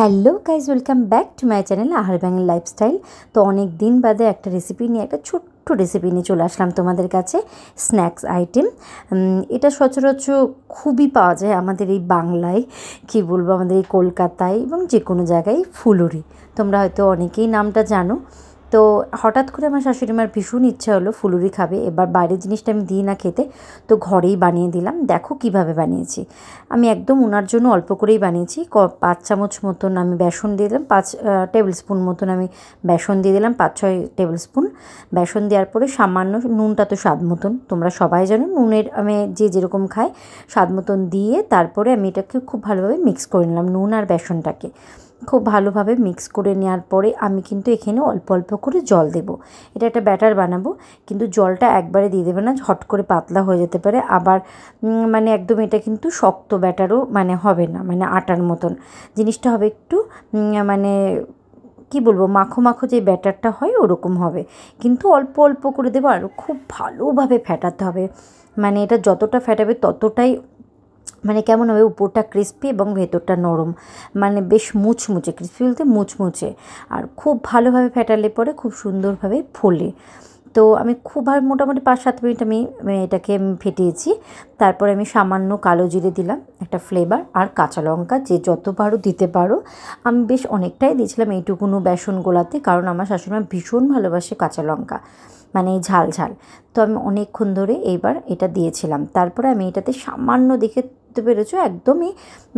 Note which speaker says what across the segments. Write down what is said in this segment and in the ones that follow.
Speaker 1: Hello guys, welcome back to my channel আহার বাঙালি lifestyle. তো অনেক দিন বাদে একটা রেসিপি নিয়ে, একটা ছোট্ট রেসিপি নিয়ে চলে আসলাম তোমাদের কাছে। স্ন্যাক্স আইটেম, এটা সচরাচর খুবই পাওয়া যায় আমাদের এই বাংলায়, কী বলবো, আমাদের এই কলকাতায় এবং যে কোনো জায়গায়। ফুলুরি, তোমরা হয়তো অনেকেই নামটা জানো। তো হঠাৎ করে আমার শাশুড়ি মার ভীষণ ইচ্ছা হলো ফুলুরি খাবে। এবার বাইরের জিনিসটা আমি দিই না খেতে, তো ঘরেই বানিয়ে দিলাম। দেখো কিভাবে বানিয়েছি। আমি একদম ওনার জন্য অল্প করেই বানিয়েছি। 5 চামচ মতন আমি বেসন দিয়ে দিলাম, 5 টেবিল স্পুন মতন আমি বেসন দিয়ে দিলাম, 5-6 টেবিল স্পুন বেসন দেওয়ার পরে সামান্য নুনটা তো স্বাদ মতন, তোমরা সবাই জানো নুনের আমি যে যেরকম খায় স্বাদ মতন দিয়ে তারপরে আমি এটাকে খুব ভালোভাবে মিক্স করে নিলাম। নুন আর বেসনটাকে খুব ভালোভাবে মিক্স করে নেওয়ার পরে আমি কিন্তু এখানে অল্প অল্প করে জল দেব। এটা একটা ব্যাটার বানাবো, কিন্তু জলটা একবারে দিয়ে দেবে না, হট করে পাতলা হয়ে যেতে পারে। আবার মানে একদম এটা কিন্তু শক্ত ব্যাটারও মানে হবে না, মানে আটার মতন জিনিসটা হবে, একটু মানে কি বলবো, মাখো মাখো যে ব্যাটারটা হয় ওরকম হবে। কিন্তু অল্প অল্প করে দেবো আর খুব ভালোভাবে ফেটাতে হবে। মানে এটা যতটা ফেটাবে ততটাই মানে কেমন হবে, উপরটা ক্রিস্পি এবং ভেতরটা নরম, মানে বেশ মুচমুচে, ক্রিস্পি বলতে মুচমুচে। আর খুব ভালোভাবে ফেটালে পরে খুব সুন্দরভাবে ফোলে। তো আমি খুব মোটামুটি 5-7 মিনিট আমি এটাকে ফেটিয়েছি। তারপরে আমি সামান্য কালো জিরে দিলাম, একটা ফ্লেভার, আর কাঁচা লঙ্কা যে যত পারো দিতে পারো। আমি বেশ অনেকটাই দিয়েছিলাম এইটুকুনো বেসন গোলাতে, কারণ আমার শাশুড়িমা ভীষণ ভালোবাসে কাঁচা লঙ্কা, মানে ঝাল ঝাল। তো আমি অনেকক্ষণ ধরে এইবার এটা দিয়েছিলাম। তারপরে আমি এটাতে সামান্য দেখতে পেরেছো একদমই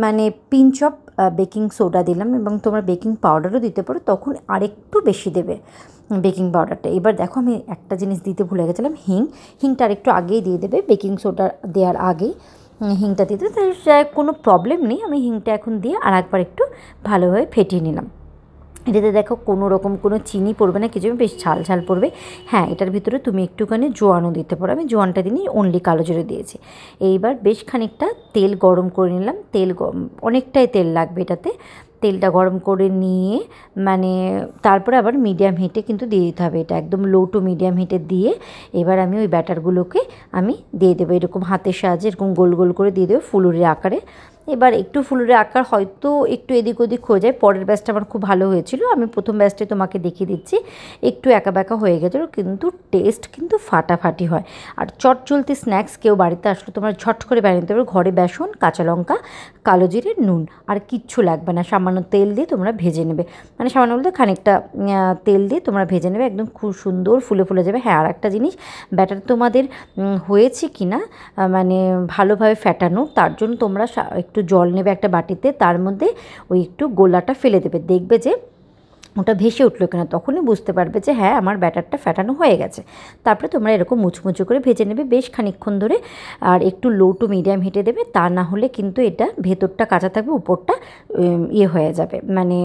Speaker 1: মানে পিঞ্চ অফ বেকিং সোডা দিলাম, এবং তোমরা বেকিং পাউডারও দিতে পারো, তখন আরেকটু বেশি দেবে বেকিং পাউডারটা। এবার দেখো আমি একটা জিনিস দিতে ভুলে গেছিলাম, হিংটা আরেকটু আগেই দিয়ে দেবে, বেকিং সোডা দেওয়ার আগেই হিংটা দিতে, তাই কোনো প্রবলেম নেই। আমি হিংটা এখন দিয়ে আর একবার একটু ভালোভাবে ফেটিয়ে নিলাম। এটাতে দেখো কোনো রকম কোনো চিনি পড়বে না, কিছু বেশ ঝাল ঝাল পড়বে। হ্যাঁ, এটার ভিতরে তুমি একটুখানি জোয়ানও দিতে পারো, আমি জোয়ানটা দিনই অনলি কালো জিরে দিয়েছি। এইবার বেশ খানিকটা তেল গরম করে নিলাম। অনেকটাই তেল লাগবে এটাতে। তেলটা গরম করে নিয়ে মানে তারপরে আবার মিডিয়াম হিটে কিন্তু দিয়ে দিতে হবে, এটা একদম লো টু মিডিয়াম হিটে দিয়ে এবার আমি ওই ব্যাটারগুলোকে আমি দিয়ে দেবো, এরকম হাতের সাহায্যে এরকম গোল গোল করে দিয়ে দেবো ফুলুরির আকারে। এবার একটু ফুলুরের আকার হয়তো একটু এদিক ওদিক হয়ে যায়, পরের ব্যাচটা আমার খুব ভালো হয়েছিল, আমি প্রথম ব্যাচটাই তোমাকে দেখিয়ে দিচ্ছি, একটু একা ব্যাকা হয়ে গেছিলো, কিন্তু টেস্ট কিন্তু ফাটাফাটি হয়। আর চট চলতি স্ন্যাক্স কেউ বাড়িতে আসলে তোমরা ঝট করে বানিয়ে নিতে পারো। ঘরে বেসন, কাঁচা লঙ্কা, কালো জিরে, নুন, আর কিচ্ছু লাগবে না। সামান্য তেল দিয়ে তোমরা ভেজে নেবে, মানে সামান্য বলতে খানিকটা তেল দিয়ে তোমরা ভেজে নেবে, একদম খুব সুন্দর ফুলে ফুলে যাবে। হ্যাঁ, আর একটা জিনিস, ব্যাটার তোমাদের হয়েছে কি না মানে ভালোভাবে ফেটানো, তার জন্য তোমরা একটু জল নেবে একটা বাটিতে, তার মধ্যে ওই একটু গোলাটা ফেলে দেবে, দেখবে যে ওটা ভেসে উঠলো কিনা, তখনই বুঝতে পারবে যে হ্যাঁ আমার ব্যাটারটা ফেটানো হয়ে গেছে। তারপরে তোমরা এরকম মুচমুচু করে ভেজে নেবে বেশ খানিকক্ষণ ধরে, আর একটু লো টু মিডিয়াম হিটে দেবে, তা না হলে কিন্তু এটা ভেতরটা কাঁচা থাকবে, উপরটা ইয়ে হয়ে যাবে, মানে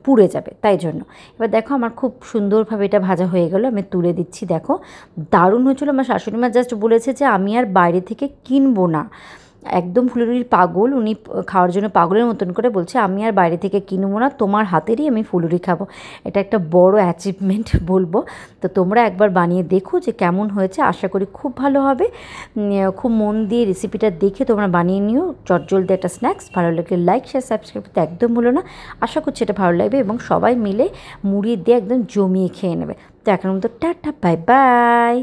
Speaker 1: পুড়ে যাবে, তাই জন্য। এবার দেখো আমার খুব সুন্দরভাবে এটা ভাজা হয়ে গেল, আমি তুলে দিচ্ছি। দেখো দারুণ হয়েছিল। আমার শাশুড়ি মা জাস্ট বলেছে যে আমি আর বাইরে থেকে কিনবো না, একদম ফুলুরির পাগল উনি, খাওয়ার জন্য পাগলের মতন করে বলছে আমি আর বাইরে থেকে কিনবো না, তোমার হাতেরই আমি ফুলুরি খাবো। এটা একটা বড় অ্যাচিভমেন্ট বলবো। তো তোমরা একবার বানিয়ে দেখো যে কেমন হয়েছে, আশা করি খুব ভালো হবে। খুব মন দিয়ে রেসিপিটা দেখে তোমরা বানিয়ে নিও, চটজলদি একটা স্ন্যাক্স। ভালো লাগলে লাইক, শেয়ার, সাবস্ক্রাইব করতে একদম ভুলো না। আশা করছি এটা ভালো লাগবে এবং সবাই মিলে মুড়ি দিয়ে একদম জমিয়ে খেয়ে নেবে। তো এখন মতো টাটা, বাই বাই।